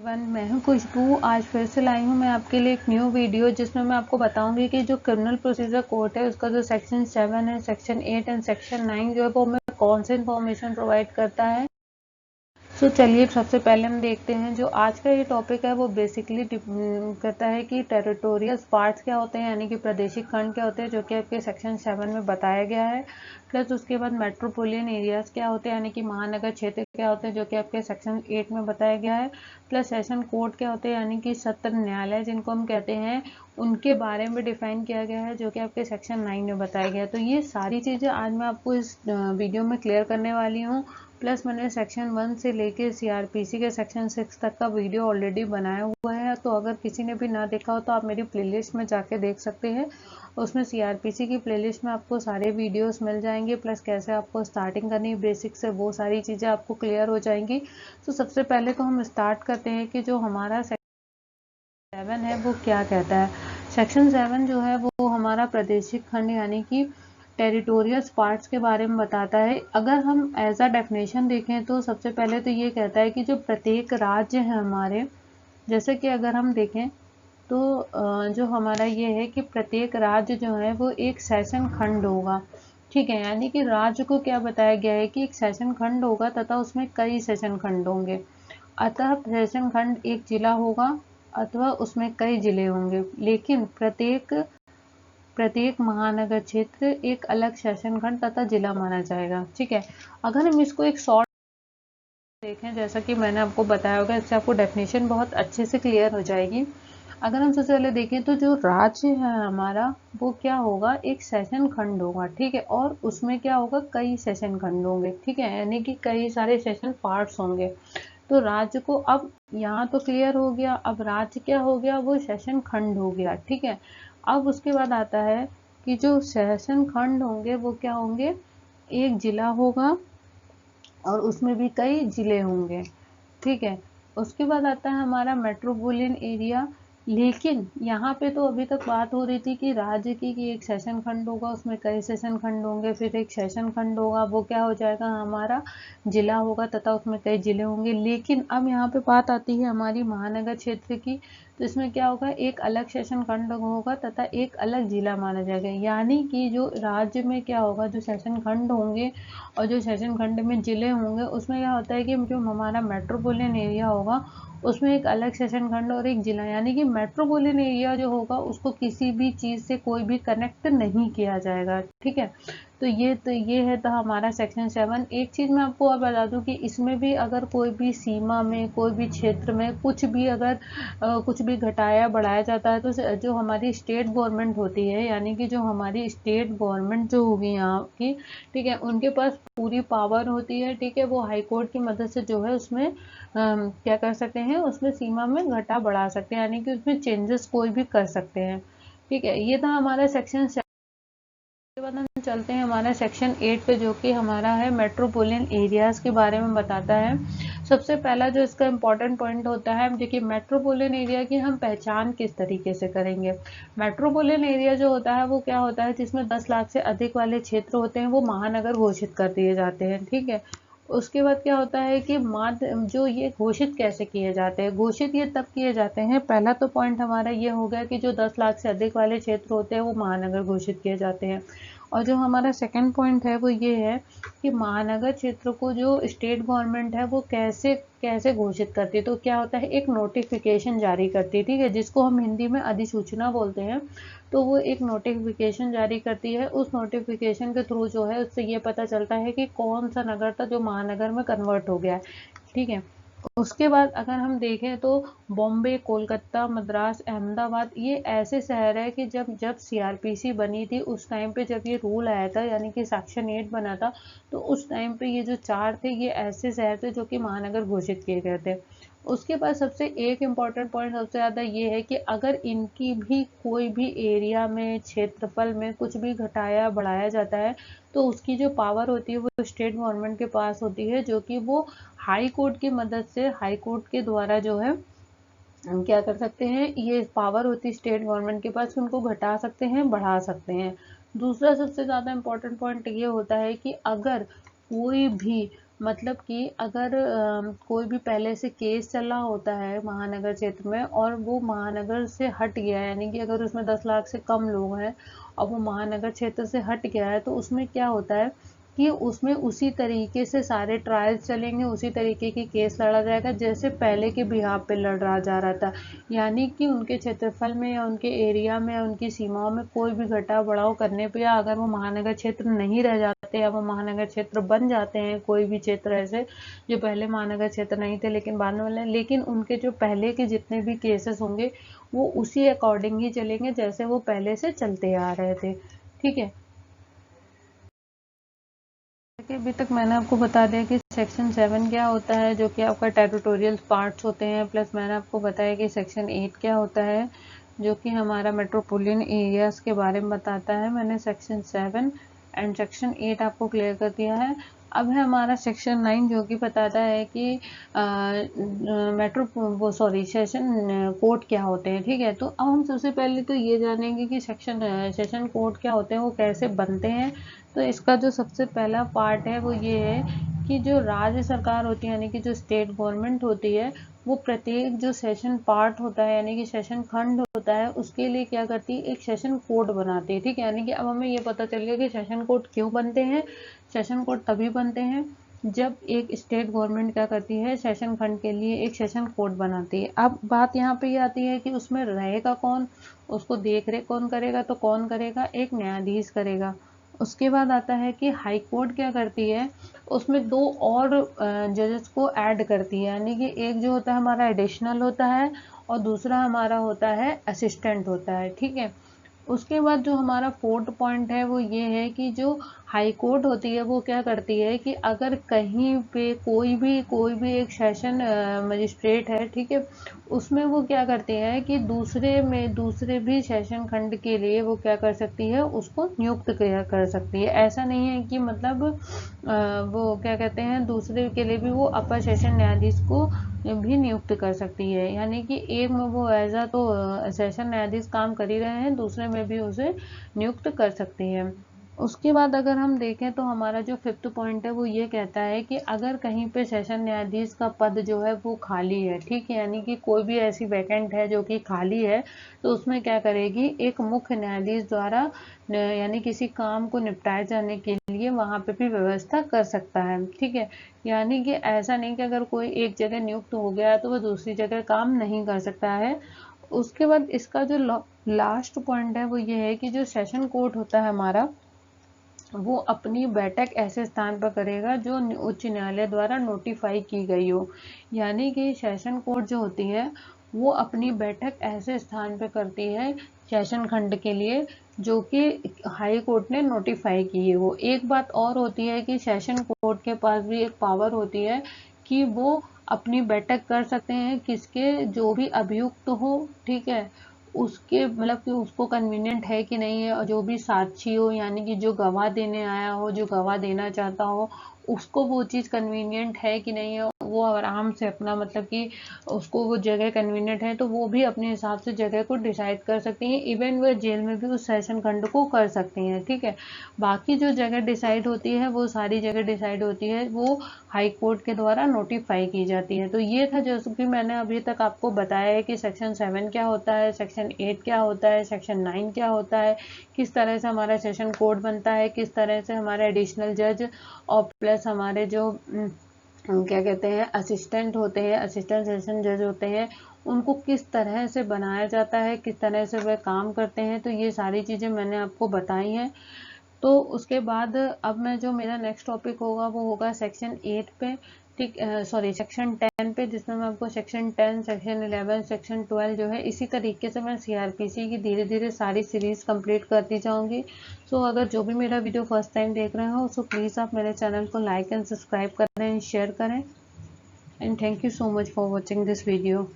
मैं हूं खुशबू। आज फिर से लाई हूं मैं आपके लिए एक न्यू वीडियो जिसमें मैं आपको बताऊंगी कि जो क्रिमिनल प्रोसीजर कोड है उसका जो सेक्शन 7 है, सेक्शन 8 एंड सेक्शन 9 जो है वो हमें कौन से इन्फॉर्मेशन प्रोवाइड करता है। तो चलिए सबसे पहले हम देखते हैं जो आज का ये टॉपिक है वो बेसिकली करता है कि टेरिटोरियल पार्ट्स क्या होते हैं, यानी कि प्रादेशिक खंड क्या होते हैं, जो कि आपके सेक्शन 7 में बताया गया है। प्लस उसके बाद मेट्रोपोलियन एरियाज क्या होते हैं, यानी कि महानगर क्षेत्र क्या होते हैं, जो कि आपके सेक्शन 8 में बताया गया है। प्लस सेशन कोर्ट क्या होते हैं, यानी कि सत्र न्यायालय जिनको हम कहते हैं, उनके बारे में डिफाइन किया गया है, जो कि आपके सेक्शन 9 में बताया गया है। तो ये सारी चीज़ें आज मैं आपको इस वीडियो में क्लियर करने वाली हूँ। प्लस मैंने सेक्शन 1 से लेके सीआरपीसी के सेक्शन 6 तक का वीडियो ऑलरेडी बनाया हुआ है, तो अगर किसी ने भी ना देखा हो तो आप मेरी प्लेलिस्ट में जाके देख सकते हैं। उसमें सीआरपीसी की प्लेलिस्ट में आपको सारे वीडियोस मिल जाएंगे, प्लस कैसे आपको स्टार्टिंग करनी है बेसिक से, वो सारी चीज़ें आपको क्लियर हो जाएंगी। तो सबसे पहले तो हम स्टार्ट करते हैं कि जो हमारा सेक्शन 7 है वो क्या कहता है। सेक्शन 7 जो है वो हमारा प्रादेशिक खंड यानी कि टेरिटोरियल पार्ट्स के बारे में बताता है। अगर हम एज अ डेफिनेशन देखें तो सबसे पहले तो ये कहता है कि जो प्रत्येक राज्य है हमारे, जैसे कि अगर हम देखें तो जो हमारा ये है कि प्रत्येक राज्य जो है वो एक सेशन खंड होगा। ठीक है, यानी कि राज्य को क्या बताया गया है कि एक सेशन खंड होगा तथा उसमें कई सेशन खंड होंगे। अतः सेशन खंड एक जिला होगा अथवा उसमें कई जिले होंगे, लेकिन प्रत्येक महानगर क्षेत्र एक अलग सेशन खंड तथा जिला माना जाएगा। ठीक है, अगर हम इसको एक शॉर्ट देखें, जैसा कि मैंने आपको बताया होगा, इससे आपको डेफिनेशन बहुत अच्छे से क्लियर हो जाएगी। अगर हम सबसे पहले देखें तो जो राज्य है हमारा वो क्या होगा, एक सेशन खंड होगा। ठीक है, और उसमें क्या होगा, कई सेशन खंड होंगे। ठीक है, यानी कि कई सारे सेशन पार्ट्स होंगे। तो राज्य को अब यहाँ तो क्लियर हो गया, अब राज्य क्या हो गया, वो सेशन खंड हो गया। ठीक है, अब उसके बाद आता है कि जो सेशन खंड होंगे वो क्या होंगे, एक जिला होगा और उसमें भी कई जिले होंगे। ठीक है, उसके बाद आता है हमारा मेट्रोपोलियन एरिया। लेकिन यहाँ पे तो अभी तक बात हो रही थी कि राज्य की कि एक सेशन खंड होगा, उसमें कई सेशन खंड होंगे, फिर एक सेशन खंड होगा, वो क्या हो जाएगा, हमारा जिला होगा तथा उसमें कई जिले होंगे। लेकिन अब यहाँ पे बात आती है हमारी महानगर क्षेत्र की, तो इसमें क्या होगा, एक अलग सेशन खंड होगा तथा एक अलग जिला माना जाएगा। यानी कि जो राज्य में क्या होगा, जो सेशन खंड होंगे और जो सेशन खंड में जिले होंगे, उसमें क्या होता है कि जो हमारा मेट्रोपोलियन एरिया होगा उसमें एक अलग सेशन खंड और एक जिला, यानी कि मेट्रोपोलियन एरिया जो होगा उसको किसी भी चीज़ से कोई भी कनेक्ट नहीं किया जाएगा। ठीक है, तो ये है तो हमारा सेक्शन 7। एक चीज़ मैं आपको और बता दूं कि इसमें भी अगर कोई भी सीमा में, कोई भी क्षेत्र में कुछ भी अगर कुछ भी घटाया बढ़ाया जाता है, तो जो हमारी स्टेट गवर्नमेंट होती है, यानी कि जो हमारी स्टेट गवर्नमेंट जो होगी यहाँ की, ठीक है, उनके पास पूरी पावर होती है। ठीक है, वो हाई कोर्ट की मदद से जो है उसमें क्या कर सकते हैं, उसमें सीमा में घटा बढ़ा सकते हैं, यानी कि उसमें चेंजेस कोई भी कर सकते हैं। ठीक है, ये था हमारा सेक्शन। उसके बाद हम चलते हैं हमारा सेक्शन 8 पे, जो कि हमारा है मेट्रोपोलियन एरियाज के बारे में बताता है। सबसे पहला जो इसका इम्पोर्टेंट पॉइंट होता है, देखिए मेट्रोपोलियन एरिया की हम पहचान किस तरीके से करेंगे। मेट्रोपोलियन एरिया जो होता है वो क्या होता है, जिसमें 10 लाख से अधिक वाले क्षेत्र होते हैं वो महानगर घोषित कर दिए जाते हैं। ठीक है, उसके बाद क्या होता है कि माध्य जो ये घोषित कैसे किए जाते हैं, घोषित ये तब किए जाते हैं, पहला तो पॉइंट हमारा ये हो गया कि जो 10 लाख से अधिक वाले क्षेत्र होते हैं वो महानगर घोषित किए जाते हैं। और जो हमारा सेकंड पॉइंट है वो ये है कि महानगर क्षेत्र को जो स्टेट गवर्नमेंट है वो कैसे कैसे घोषित करती है। तो क्या होता है, एक नोटिफिकेशन जारी करती है। ठीक है, जिसको हम हिंदी में अधिसूचना बोलते हैं। तो वो एक नोटिफिकेशन जारी करती है, उस नोटिफिकेशन के थ्रू जो है उससे ये पता चलता है कि कौन सा नगर था जो महानगर में कन्वर्ट हो गया है। ठीक है, उसके बाद अगर हम देखें तो बॉम्बे, कोलकाता, मद्रास, अहमदाबाद ये ऐसे शहर है कि जब जब सीआरपीसी बनी थी उस टाइम पे जब ये रूल आया था, यानी कि सेक्शन 8 बना था, तो उस टाइम पे ये जो 4 थे ये ऐसे शहर थे जो कि महानगर घोषित किए गए थे। उसके बाद सबसे एक इम्पॉर्टेंट पॉइंट सबसे ज़्यादा ये है कि अगर इनकी भी कोई भी एरिया में, क्षेत्रफल में कुछ भी घटाया बढ़ाया जाता है, तो उसकी जो पावर होती है वो स्टेट गवर्नमेंट के पास होती है, जो कि वो हाई कोर्ट की मदद से, हाई कोर्ट के द्वारा जो है हम क्या कर सकते हैं, ये पावर होती है स्टेट गवर्नमेंट के पास, उनको घटा सकते हैं, बढ़ा सकते हैं। दूसरा सबसे ज़्यादा इम्पोर्टेंट पॉइंट ये होता है कि अगर कोई भी मतलब कि अगर कोई भी पहले से केस चला होता है महानगर क्षेत्र में और वो महानगर से हट गया है, यानी कि अगर उसमें 10 लाख से कम लोग हैं और वो महानगर क्षेत्र से हट गया है, तो उसमें क्या होता है कि उसमें उसी तरीके से सारे ट्रायल्स चलेंगे, उसी तरीके की केस लड़ा जाएगा जैसे पहले के बिहाफ पे लड़ा जा रहा था। यानी कि उनके क्षेत्रफल में या उनके एरिया में या उनकी सीमाओं में कोई भी घटाव बढ़ाव करने पे, या अगर वो महानगर क्षेत्र नहीं रह जाते या वो महानगर क्षेत्र बन जाते हैं, कोई भी क्षेत्र ऐसे जो पहले महानगर क्षेत्र नहीं थे लेकिन बाद में बने, लेकिन उनके जो पहले के जितने भी केसेस होंगे वो उसी अकॉर्डिंग ही चलेंगे जैसे वो पहले से चलते आ रहे थे। ठीक है, अभी तक मैंने आपको बता दिया कि सेक्शन 7 क्या होता है, जो कि आपका टेरिटोरियल पार्ट्स होते हैं, प्लस मैंने आपको बताया कि सेक्शन 8 क्या होता है, जो कि हमारा मेट्रोपोलियन एरियाज के बारे में बताता है। मैंने सेक्शन 7 एंड सेक्शन 8 आपको क्लियर कर दिया है। अब है हमारा सेक्शन 9, जो कि बताता है कि सेशन कोड क्या होते हैं। ठीक है, तो अब हम सबसे पहले तो ये जानेंगे कि सेशन कोड क्या होते हैं, वो कैसे बनते हैं। तो इसका जो सबसे पहला पार्ट है वो ये है कि जो राज्य सरकार होती है, यानी कि जो स्टेट गवर्नमेंट होती है, वो प्रत्येक जो सेशन पार्ट होता है यानी कि सेशन खंड होता है, उसके लिए क्या करती है, एक सेशन कोड बनाती है। ठीक है, यानी कि अब हमें ये पता चल गया कि सेशन कोड क्यों बनते हैं। सेशन कोड तभी बनते हैं जब एक स्टेट गवर्नमेंट क्या करती है, सेशन खंड के लिए एक सेशन कोड बनाती है। अब बात यहाँ पे ये आती है कि उसमें रहेगा कौन, उसको देख रेख कौन करेगा, तो कौन करेगा, एक न्यायाधीश करेगा। उसके बाद आता है कि हाई कोर्ट क्या करती है, उसमें 2 और जजेस को ऐड करती है, यानी कि एक जो होता है हमारा एडिशनल होता है और दूसरा हमारा होता है असिस्टेंट होता है। ठीक है, उसके बाद जो हमारा 4th पॉइंट है वो ये है कि जो हाई कोर्ट होती है वो क्या करती है कि अगर कहीं पे कोई भी एक सेशन मजिस्ट्रेट है, ठीक है, उसमें वो क्या करती है कि दूसरे भी सेशन खंड के लिए वो क्या कर सकती है, उसको नियुक्त कर सकती है। ऐसा नहीं है कि मतलब वो क्या कहते हैं, दूसरे के लिए भी वो अपर सेशन न्यायाधीश को भी नियुक्त कर सकती है। यानी कि एक में वो एज अ तो सेशन न्यायाधीश काम कर ही रहे हैं, दूसरे में भी उसे नियुक्त कर सकती है। उसके बाद अगर हम देखें तो हमारा जो 5th पॉइंट है वो ये कहता है कि अगर कहीं पे सेशन न्यायाधीश का पद जो है वो खाली है, ठीक है, यानी कि कोई भी ऐसी वैकेंट है जो कि खाली है, तो उसमें क्या करेगी, एक मुख्य न्यायाधीश द्वारा यानी किसी काम को निपटाए जाने के लिए वहां पे भी व्यवस्था कर सकता है। ठीक है, यानी कि ऐसा नहीं कि अगर कोई एक जगह नियुक्त हो गया तो वह दूसरी जगह काम नहीं कर सकता है। उसके बाद इसका जो लास्ट पॉइंट है वो ये है कि जो सेशन कोर्ट होता है हमारा, वो अपनी बैठक ऐसे स्थान पर करेगा जो उच्च न्यायालय द्वारा नोटिफाई की गई हो। यानी कि सेशन कोर्ट जो होती है वो अपनी बैठक ऐसे स्थान पर करती है सेशन खंड के लिए जो कि हाई कोर्ट ने नोटिफाई की हो। एक बात और होती है कि सेशन कोर्ट के पास भी एक पावर होती है कि वो अपनी बैठक कर सकते हैं किसके, जो भी अभियुक्त हो, ठीक है, उसके मतलब कि उसको कन्वीनियंट है कि नहीं है, और जो भी साक्षी हो यानी कि जो गवाह देने आया हो, जो गवाह देना चाहता हो, उसको वो चीज़ कन्वीनियंट है कि नहीं है, वो आराम से अपना मतलब कि उसको वो जगह कन्वीनियंट है तो वो भी अपने हिसाब से जगह को डिसाइड कर सकती हैं। इवन वह जेल में भी उस सेशन खंड को कर सकती हैं। ठीक है, बाकी जो जगह डिसाइड होती है वो सारी जगह डिसाइड होती है वो हाई कोर्ट के द्वारा नोटिफाई की जाती है। तो ये था जैसे कि मैंने अभी तक आपको बताया है कि सेक्शन 7 क्या होता है, सेक्शन 8 क्या होता है, सेक्शन 9 क्या होता है, किस तरह से हमारा सेशन कोड बनता है, किस तरह से हमारे एडिशनल जज और प्लस हमारे जो क्या कहते हैं असिस्टेंट होते हैं, असिस्टेंट सेशन जज होते हैं, उनको किस तरह से बनाया जाता है, किस तरह से वह काम करते हैं। तो ये सारी चीज़ें मैंने आपको बताई हैं। तो उसके बाद अब मैं जो मेरा नेक्स्ट टॉपिक होगा वो होगा सेक्शन 8 पे, ठीक, सॉरी सेक्शन 10 पे, जिसमें मैं आपको सेक्शन 10, सेक्शन 11, सेक्शन 12 जो है इसी तरीके से मैं सीआरपीसी की धीरे धीरे सारी सीरीज कंप्लीट करती जाऊंगी। सो अगर जो भी मेरा वीडियो फर्स्ट टाइम देख रहे हो सो प्लीज़ आप मेरे चैनल को लाइक एंड सब्सक्राइब करें, शेयर करें, and thank you so much for watching this video.